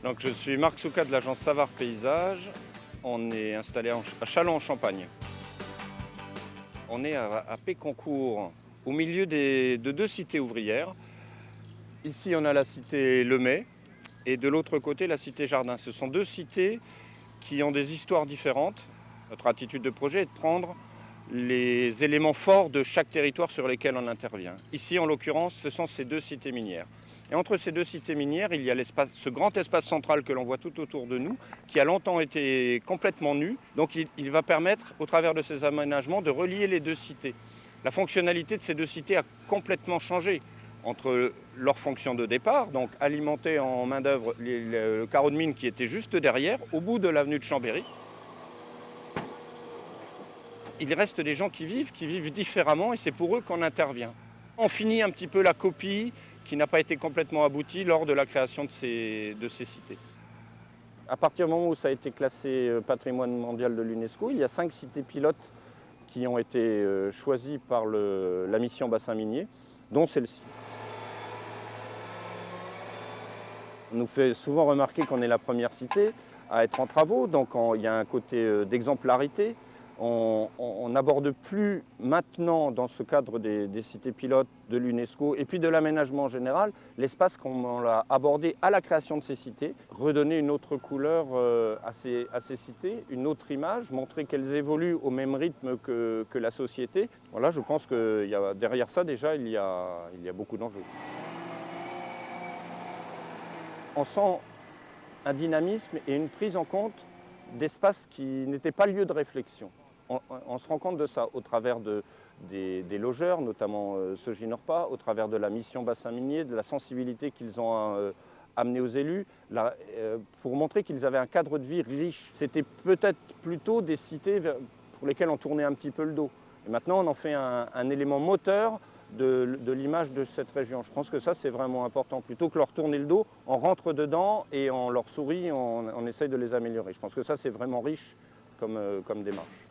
Donc, je suis Marc Souka de l'agence Savard Paysage. On est installé à Châlons-en-Champagne. On est à Péconcourt, au milieu de deux cités ouvrières. Ici, on a la cité Lemay et de l'autre côté, la cité Jardin. Ce sont deux cités qui ont des histoires différentes. Notre attitude de projet est de prendre les éléments forts de chaque territoire sur lesquels on intervient. Ici, en l'occurrence, ce sont ces deux cités minières. Et entre ces deux cités minières, il y a ce grand espace central que l'on voit tout autour de nous, qui a longtemps été complètement nu. Donc il va permettre, au travers de ces aménagements, de relier les deux cités. La fonctionnalité de ces deux cités a complètement changé entre leur fonction de départ, donc alimenter en main-d'œuvre le carreau de mine qui était juste derrière, au bout de l'avenue de Chambéry. Il reste des gens qui vivent différemment et c'est pour eux qu'on intervient. On finit un petit peu la copie qui n'a pas été complètement aboutie lors de la création de ces cités. À partir du moment où ça a été classé patrimoine mondial de l'UNESCO, il y a 5 cités pilotes qui ont été choisies par la mission bassin minier, dont celle-ci. On nous fait souvent remarquer qu'on est la première cité à être en travaux, donc il y a un côté d'exemplarité. On n'aborde plus maintenant, dans ce cadre des cités pilotes de l'UNESCO et puis de l'aménagement en général, l'espace qu'on a abordé à la création de ces cités, redonner une autre couleur à ces cités, une autre image, montrer qu'elles évoluent au même rythme que la société. Voilà, je pense que derrière ça, déjà, il y a beaucoup d'enjeux. On sent un dynamisme et une prise en compte d'espaces qui n'étaient pas lieu de réflexion. On se rend compte de ça au travers des logeurs, notamment Soginorpa, au travers de la mission bassin minier, de la sensibilité qu'ils ont amenée aux élus, pour montrer qu'ils avaient un cadre de vie riche. C'était peut-être plutôt des cités pour lesquelles on tournait un petit peu le dos. Et maintenant, on en fait un élément moteur de l'image de cette région. Je pense que ça, c'est vraiment important. Plutôt que leur tourner le dos, on rentre dedans et on leur sourit, on essaye de les améliorer. Je pense que ça, c'est vraiment riche comme démarche.